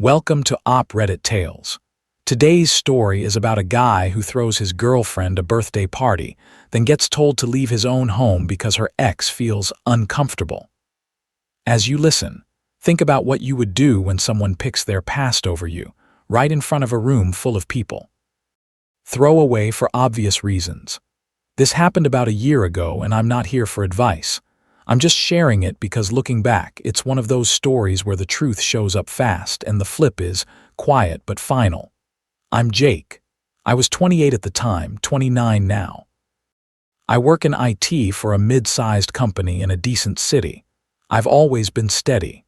Welcome to Reddit Tales. Today's story is about a guy who throws his girlfriend a birthday party, then gets told to leave his own home because her ex feels uncomfortable. As you listen, think about what you would do when someone picks their past over you, right in front of a room full of people. Throw away for obvious reasons. This happened about a year ago, and I'm not here for advice. I'm just sharing it because looking back, it's one of those stories where the truth shows up fast and the flip is quiet but final. I'm Jake. I was 28 at the time, 29 now. I work in IT for a mid-sized company in a decent city. I've always been steady.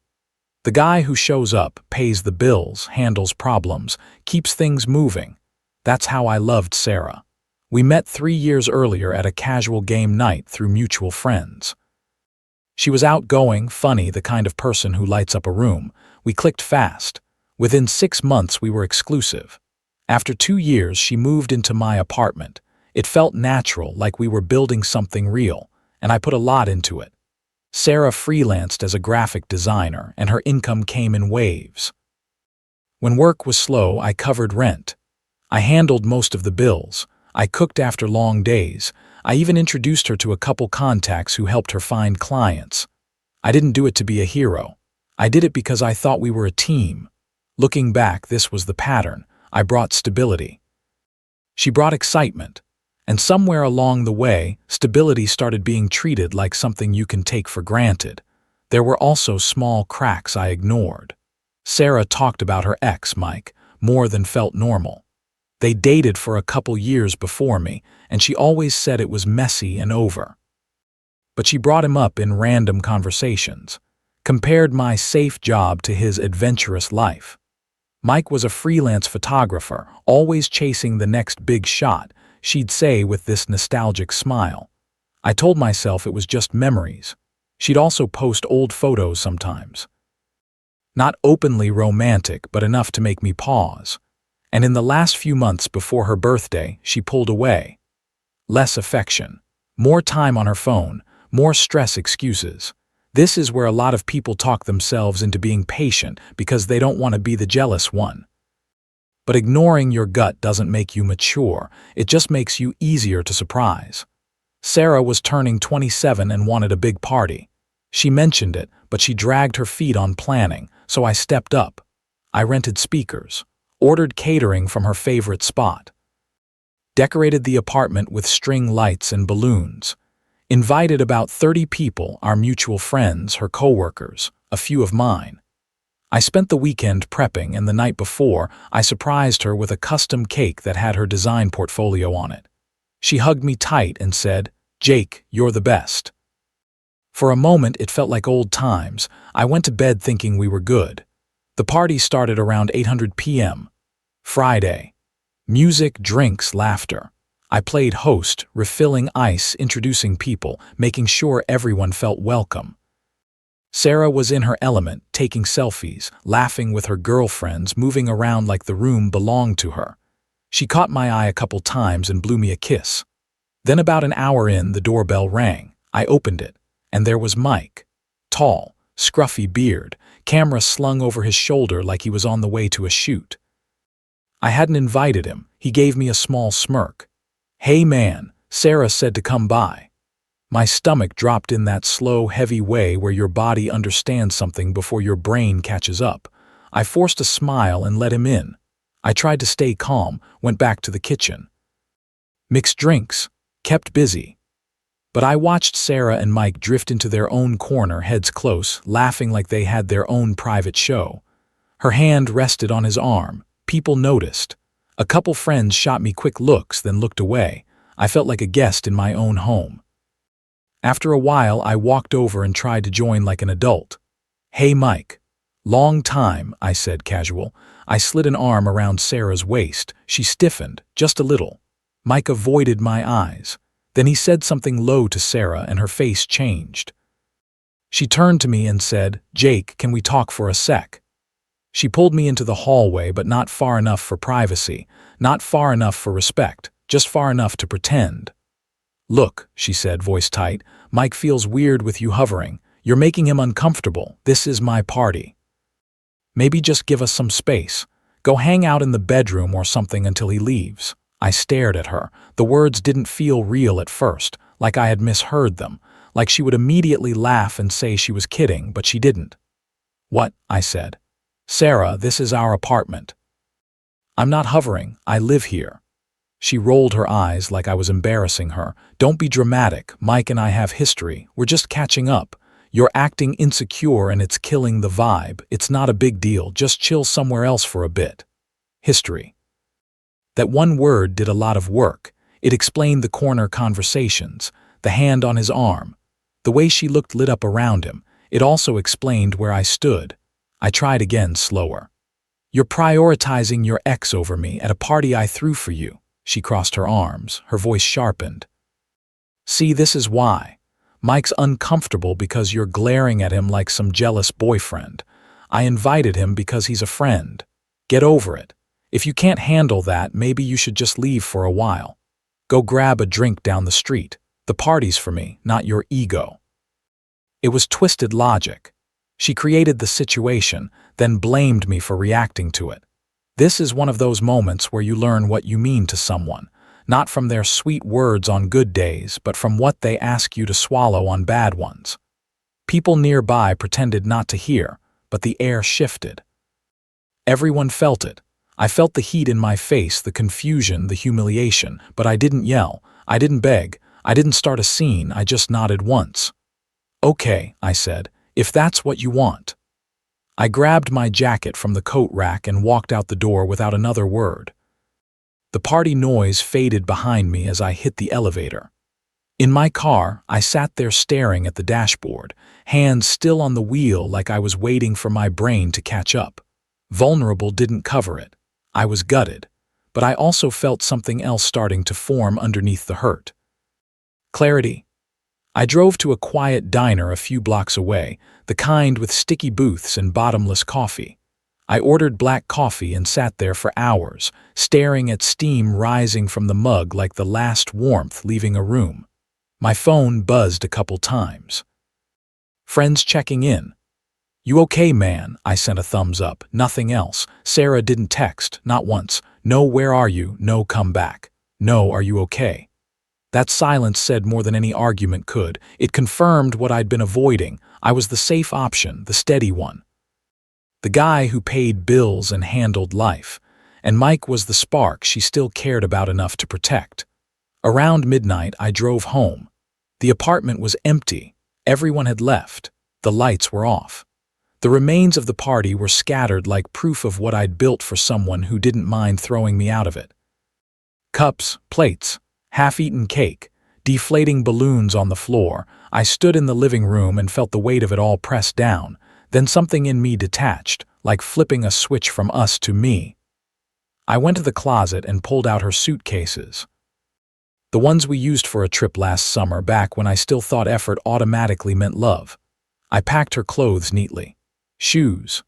The guy who shows up, pays the bills, handles problems, keeps things moving. That's how I loved Sarah. We met 3 years earlier at a casual game night through mutual friends. She was outgoing, funny, the kind of person who lights up a room. We clicked fast. Within 6 months, we were exclusive. After 2 years, she moved into my apartment. It felt natural, like we were building something real, and I put a lot into it. Sarah freelanced as a graphic designer, and her income came in waves. When work was slow, I covered rent. I handled most of the bills. I cooked after long days. I even introduced her to a couple contacts who helped her find clients. I didn't do it to be a hero. I did it because I thought we were a team. Looking back, this was the pattern. I brought stability. She brought excitement. And somewhere along the way, stability started being treated like something you can take for granted. There were also small cracks I ignored. Sarah talked about her ex, Mike, more than felt normal. They dated for a couple years before me, and she always said it was messy and over. But she brought him up in random conversations, compared my safe job to his adventurous life. Mike was a freelance photographer, always chasing the next big shot, she'd say with this nostalgic smile. I told myself it was just memories. She'd also post old photos sometimes. Not openly romantic, but enough to make me pause. And in the last few months before her birthday, she pulled away. Less affection, more time on her phone, more stress excuses. This is where a lot of people talk themselves into being patient because they don't want to be the jealous one. But ignoring your gut doesn't make you mature, it just makes you easier to surprise. Sarah was turning 27 and wanted a big party. She mentioned it, but she dragged her feet on planning, so I stepped up. I rented speakers. Ordered catering from her favorite spot. Decorated the apartment with string lights and balloons. Invited about 30 people, our mutual friends, her coworkers, a few of mine. I spent the weekend prepping, and the night before, I surprised her with a custom cake that had her design portfolio on it. She hugged me tight and said, "Jake, you're the best." For a moment, it felt like old times. I went to bed thinking we were good. The party started around 8:00 p.m. Friday. Music, drinks, laughter. I played host, refilling ice, introducing people, making sure everyone felt welcome. Sarah was in her element, taking selfies, laughing with her girlfriends, moving around like the room belonged to her. She caught my eye a couple times and blew me a kiss. Then about an hour in, the doorbell rang. I opened it, and there was Mike. Tall, scruffy beard, camera slung over his shoulder like he was on the way to a shoot. I hadn't invited him. He gave me a small smirk. "Hey man," Sarah said to come by. My stomach dropped in that slow, heavy way where your body understands something before your brain catches up. I forced a smile and let him in. I tried to stay calm, went back to the kitchen. Mixed drinks, kept busy. But I watched Sarah and Mike drift into their own corner, heads close, laughing like they had their own private show. Her hand rested on his arm. People noticed. A couple friends shot me quick looks, then looked away. I felt like a guest in my own home. After a while, I walked over and tried to join like an adult. "Hey Mike." "Long time," I said, casual. I slid an arm around Sarah's waist. She stiffened, just a little. Mike avoided my eyes. Then he said something low to Sarah, and her face changed. She turned to me and said, "Jake, can we talk for a sec?" She pulled me into the hallway, but not far enough for privacy, not far enough for respect, just far enough to pretend. "Look," she said, voice tight, "Mike feels weird with you hovering. You're making him uncomfortable. This is my party." Maybe just give us some space. Go hang out in the bedroom or something until he leaves." I stared at her. The words didn't feel real at first, like I had misheard them, like she would immediately laugh and say she was kidding, but she didn't. "What?" I said. "Sarah, this is our apartment." "I'm not hovering. I live here." She rolled her eyes like I was embarrassing her. "Don't be dramatic. Mike and I have history. We're just catching up. You're acting insecure and it's killing the vibe. It's not a big deal. Just chill somewhere else for a bit." History. That one word did a lot of work. It explained the corner conversations, the hand on his arm, the way she looked lit up around him. It also explained where I stood. I tried again, slower. "You're prioritizing your ex over me at a party I threw for you." She crossed her arms, her voice sharpened. "See, this is why. Mike's uncomfortable because you're glaring at him like some jealous boyfriend. I invited him because he's a friend. Get over it. If you can't handle that, maybe you should just leave for a while. Go grab a drink down the street. The party's for me, not your ego." It was twisted logic. She created the situation, then blamed me for reacting to it. This is one of those moments where you learn what you mean to someone, not from their sweet words on good days, but from what they ask you to swallow on bad ones. People nearby pretended not to hear, but the air shifted. Everyone felt it. I felt the heat in my face, the confusion, the humiliation, but I didn't yell, I didn't beg, I didn't start a scene, I just nodded once. "Okay," I said, "if that's what you want." I grabbed my jacket from the coat rack and walked out the door without another word. The party noise faded behind me as I hit the elevator. In my car, I sat there staring at the dashboard, hands still on the wheel like I was waiting for my brain to catch up. Vulnerable didn't cover it. I was gutted, but I also felt something else starting to form underneath the hurt. Clarity. I drove to a quiet diner a few blocks away, the kind with sticky booths and bottomless coffee. I ordered black coffee and sat there for hours, staring at steam rising from the mug like the last warmth leaving a room. My phone buzzed a couple times. Friends checking in. "You okay, man?" I sent a thumbs up, nothing else. Sarah didn't text, not once. No, "Where are you?" No, "Come back." No, "Are you okay?" That silence said more than any argument could. It confirmed what I'd been avoiding. I was the safe option, the steady one. The guy who paid bills and handled life. And Mike was the spark she still cared about enough to protect. Around midnight, I drove home. The apartment was empty. Everyone had left. The lights were off. The remains of the party were scattered like proof of what I'd built for someone who didn't mind throwing me out of it. Cups, plates, half-eaten cake, deflating balloons on the floor. I stood in the living room and felt the weight of it all pressed down. Then something in me detached, like flipping a switch from us to me. I went to the closet and pulled out her suitcases. The ones we used for a trip last summer, back when I still thought effort automatically meant love. I packed her clothes neatly. Shoes,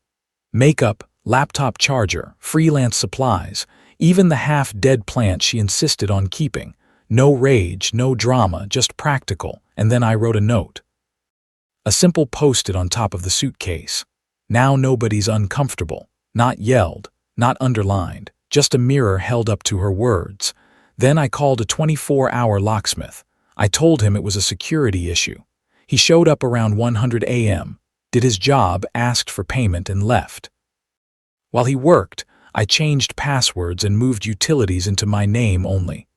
makeup, laptop charger, freelance supplies, even the half-dead plant she insisted on keeping. No rage, no drama, just practical. And then I wrote a note. A simple post-it on top of the suitcase. "Now nobody's uncomfortable." Not yelled, not underlined, just a mirror held up to her words. Then I called a 24-hour locksmith. I told him it was a security issue. He showed up around 100 a.m., did his job, asked for payment, and left. While he worked, I changed passwords and moved utilities into my name only.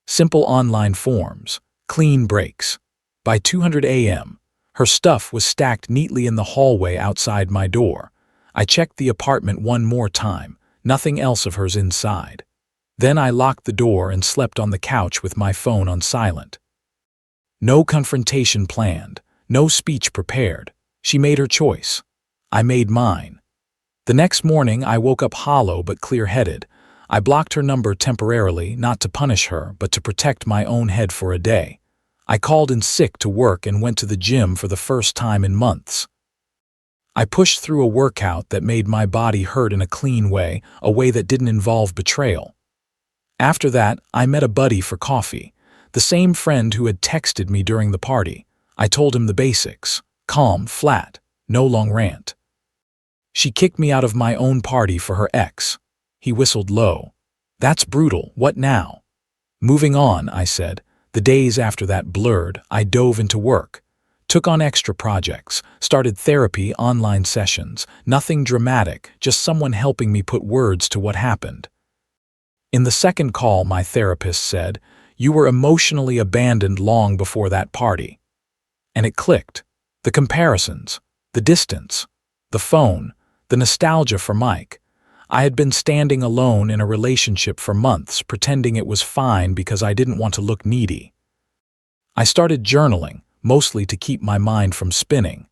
Simple online forms, clean breaks. By 200 a.m., her stuff was stacked neatly in the hallway outside my door. I checked the apartment one more time, nothing else of hers inside. Then I locked the door and slept on the couch with my phone on silent. No confrontation planned, no speech prepared. She made her choice. I made mine. The next morning, I woke up hollow but clear-headed. I blocked her number temporarily, not to punish her, but to protect my own head for a day. I called in sick to work and went to the gym for the first time in months. I pushed through a workout that made my body hurt in a clean way, a way that didn't involve betrayal. After that, I met a buddy for coffee, the same friend who had texted me during the party. I told him the basics. Calm, flat, no long rant. She kicked me out of my own party for her ex. He whistled low. That's brutal. What now? Moving on, I said. The days after that blurred. I dove into work. Took on extra projects, started therapy, online sessions. Nothing dramatic, just someone helping me put words to what happened. In the second call, my therapist said, "You were emotionally abandoned long before that party." And it clicked. The comparisons, the distance, the phone, the nostalgia for Mike. I had been standing alone in a relationship for months, pretending it was fine because I didn't want to look needy. I started journaling, mostly to keep my mind from spinning.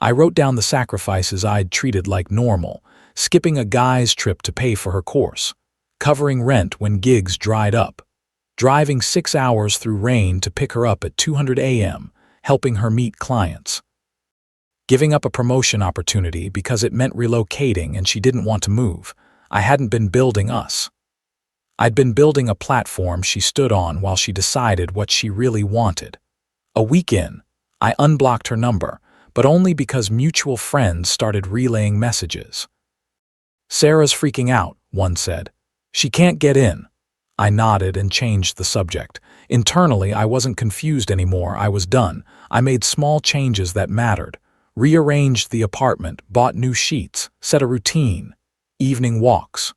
I wrote down the sacrifices I'd treated like normal, skipping a guy's trip to pay for her course, covering rent when gigs dried up, driving 6 hours through rain to pick her up at 200 a.m., helping her meet clients, giving up a promotion opportunity because it meant relocating and she didn't want to move. I hadn't been building us. I'd been building a platform she stood on while she decided what she really wanted. A week in, I unblocked her number, but only because mutual friends started relaying messages. "Sarah's freaking out," one said. "She can't get in." I nodded and changed the subject. Internally, I wasn't confused anymore. I was done. I made small changes that mattered. Rearranged the apartment, bought new sheets, set a routine. Evening walks.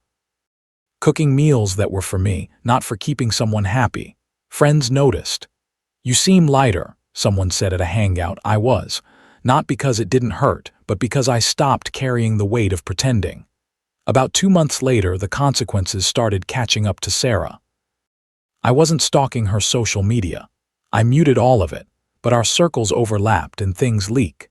Cooking meals that were for me, not for keeping someone happy. Friends noticed. "You seem lighter," someone said at a hangout. I was. Not because it didn't hurt, but because I stopped carrying the weight of pretending. About 2 months later, the consequences started catching up to Sarah. I wasn't stalking her social media. I muted all of it, but our circles overlapped and things leak.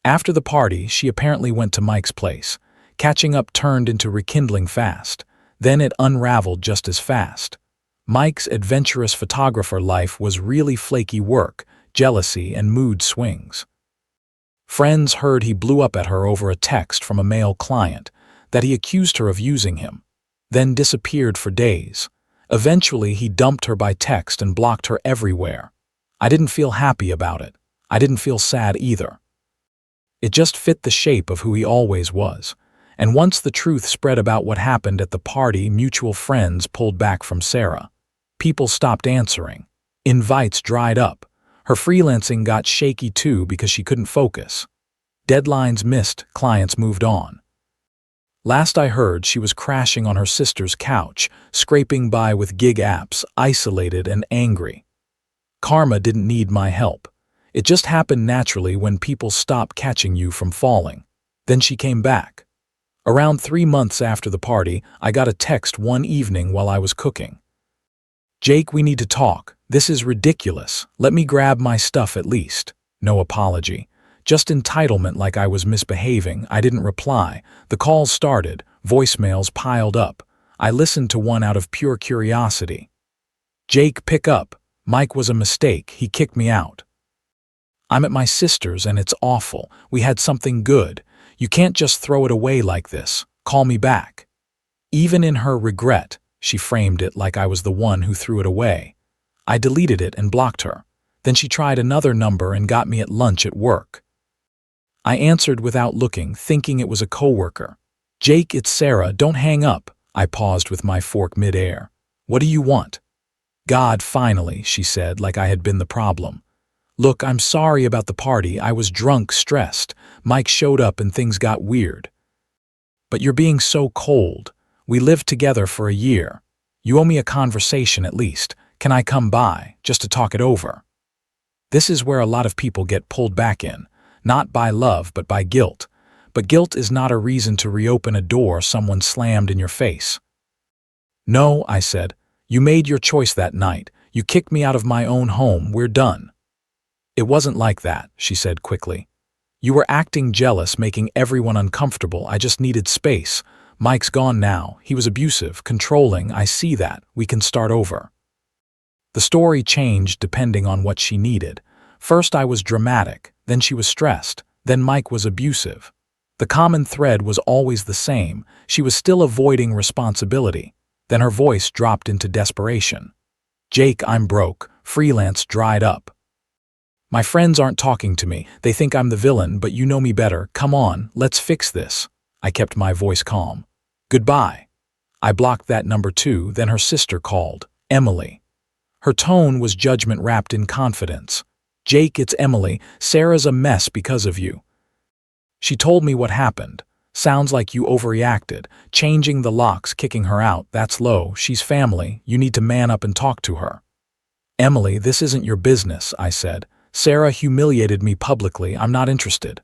After the party, she apparently went to Mike's place. Catching up turned into rekindling fast. Then it unraveled just as fast. Mike's adventurous photographer life was really flaky work, jealousy, and mood swings. Friends heard he blew up at her over a text from a male client, that he accused her of using him, then disappeared for days. Eventually, he dumped her by text and blocked her everywhere. I didn't feel happy about it. I didn't feel sad either. It just fit the shape of who he always was. And once the truth spread about what happened at the party, mutual friends pulled back from Sarah. People stopped answering. Invites dried up. Her freelancing got shaky too because she couldn't focus. Deadlines missed, clients moved on. Last I heard, she was crashing on her sister's couch, scraping by with gig apps, isolated and angry. Karma didn't need my help. It just happened naturally when people stop catching you from falling. Then she came back. Around 3 months after the party, I got a text one evening while I was cooking. "Jake, we need to talk. This is ridiculous. Let me grab my stuff at least." No apology. Just entitlement, like I was misbehaving. I didn't reply. The calls started. Voicemails piled up. I listened to one out of pure curiosity. "Jake, pick up. Mike was a mistake. He kicked me out. I'm at my sister's and it's awful. We had something good. You can't just throw it away like this. Call me back." Even in her regret, she framed it like I was the one who threw it away. I deleted it and blocked her. Then she tried another number and got me at lunch at work. I answered without looking, thinking it was a coworker. "Jake, it's Sarah. Don't hang up." I paused with my fork midair. "What do you want?" "God, finally," she said, like I had been the problem. "Look, I'm sorry about the party. I was drunk, stressed. Mike showed up and things got weird. But you're being so cold. We lived together for a year. You owe me a conversation at least. Can I come by, just to talk it over?" This is where a lot of people get pulled back in. Not by love, but by guilt. But guilt is not a reason to reopen a door someone slammed in your face. "No," I said. "You made your choice that night. You kicked me out of my own home. We're done." "It wasn't like that," she said quickly. "You were acting jealous, making everyone uncomfortable. I just needed space. Mike's gone now. He was abusive, controlling. I see that. We can start over." The story changed depending on what she needed. First I was dramatic, then she was stressed, then Mike was abusive. The common thread was always the same. She was still avoiding responsibility. Then her voice dropped into desperation. "Jake, I'm broke. Freelance dried up. My friends aren't talking to me. They think I'm the villain, but you know me better. Come on, let's fix this." I kept my voice calm. Goodbye. I blocked that number too, then her sister called. Emily. Her tone was judgment wrapped in confidence. Jake, it's Emily. Sarah's a mess because of you. She told me what happened. Sounds like you overreacted. Changing the locks, kicking her out, that's low. She's family. You need to man up and talk to her. Emily, this isn't your business, I said. Sarah humiliated me publicly. I'm not interested.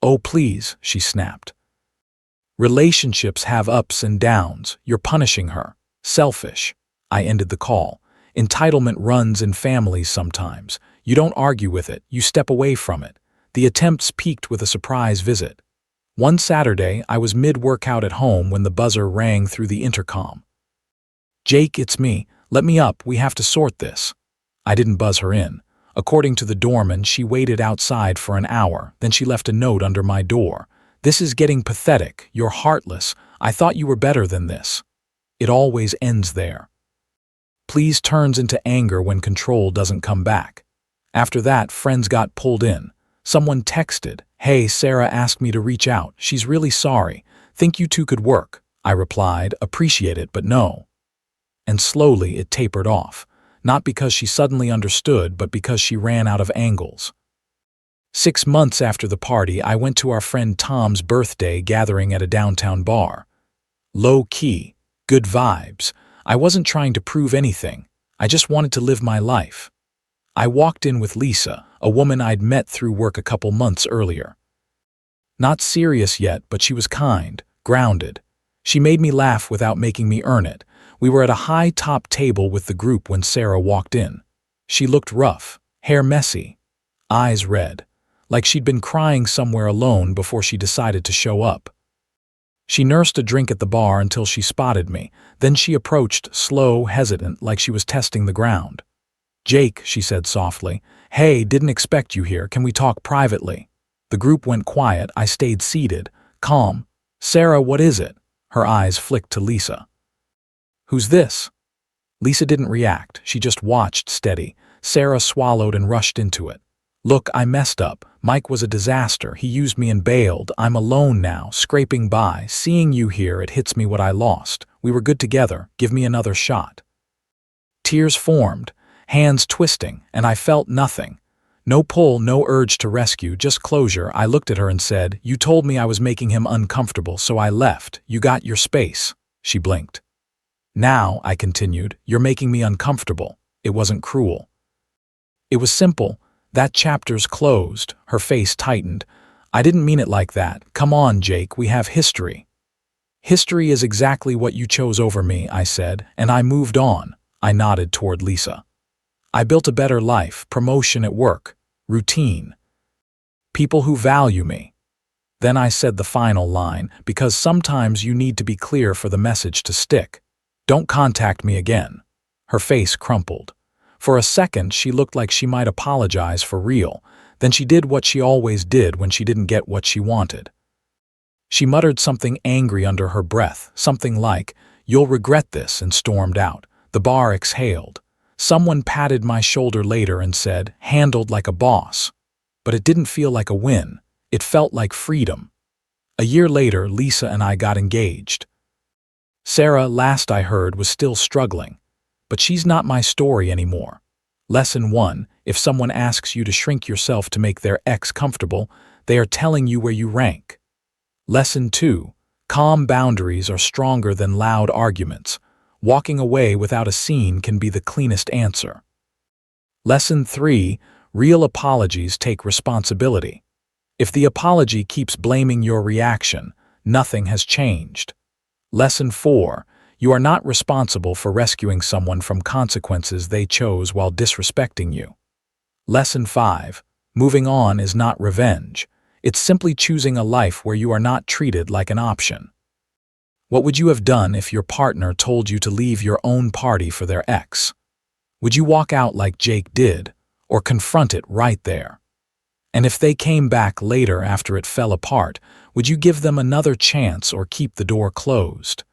Oh, please, she snapped. Relationships have ups and downs. You're punishing her. Selfish. I ended the call. Entitlement runs in families sometimes. You don't argue with it. You step away from it. The attempts peaked with a surprise visit. One Saturday, I was mid-workout at home when the buzzer rang through the intercom. Jake, it's me. Let me up. We have to sort this. I didn't buzz her in. According to the doorman, she waited outside for an hour. Then she left a note under my door. This is getting pathetic. You're heartless. I thought you were better than this. It always ends there. Please turns into anger when control doesn't come back. After that, friends got pulled in. Someone texted, "Hey, Sarah asked me to reach out. She's really sorry. Think you two could work." I replied, "Appreciate it, but no." And slowly it tapered off. Not because she suddenly understood, but because she ran out of angles. 6 months after the party, I went to our friend Tom's birthday gathering at a downtown bar. Low-key, good vibes. I wasn't trying to prove anything. I just wanted to live my life. I walked in with Lisa, a woman I'd met through work a couple months earlier. Not serious yet, but she was kind, grounded. She made me laugh without making me earn it. We were at a high-top table with the group when Sarah walked in. She looked rough, hair messy, eyes red, like she'd been crying somewhere alone before she decided to show up. She nursed a drink at the bar until she spotted me. Then she approached, slow, hesitant, like she was testing the ground. "Jake," she said softly. "Hey, didn't expect you here. Can we talk privately?" The group went quiet. I stayed seated, calm. "Sarah, what is it?" Her eyes flicked to Lisa. "Who's this?" Lisa didn't react. She just watched, steady. Sarah swallowed and rushed into it. "Look, I messed up. Mike was a disaster. He used me and bailed. I'm alone now, scraping by. Seeing you here, it hits me what I lost. We were good together. Give me another shot." Tears formed, hands twisting, and I felt nothing. No pull, no urge to rescue, just closure. I looked at her and said, "You told me I was making him uncomfortable, so I left. You got your space." She blinked. "Now," I continued, "you're making me uncomfortable." It wasn't cruel. It was simple. That chapter's closed. Her face tightened. "I didn't mean it like that. Come on, Jake, we have history." "History is exactly what you chose over me," I said, "and I moved on." I nodded toward Lisa. "I built a better life, promotion at work, routine, people who value me." Then I said the final line, because sometimes you need to be clear for the message to stick. "Don't contact me again." Her face crumpled. For a second, she looked like she might apologize for real. Then she did what she always did when she didn't get what she wanted. She muttered something angry under her breath, something like, "You'll regret this," and stormed out. The bar exhaled. Someone patted my shoulder later and said, "Handled like a boss." But it didn't feel like a win. It felt like freedom. A year later, Lisa and I got engaged. Sarah, last I heard, was still struggling. But she's not my story anymore. Lesson 1, if someone asks you to shrink yourself to make their ex comfortable, they are telling you where you rank. Lesson 2, calm boundaries are stronger than loud arguments. Walking away without a scene can be the cleanest answer. Lesson 3, real apologies take responsibility. If the apology keeps blaming your reaction, nothing has changed. Lesson 4, you are not responsible for rescuing someone from consequences they chose while disrespecting you. Lesson 5, moving on is not revenge. It's simply choosing a life where you are not treated like an option. What would you have done if your partner told you to leave your own party for their ex? Would you walk out like Jake did, or confront it right there? And if they came back later after it fell apart, would you give them another chance or keep the door closed?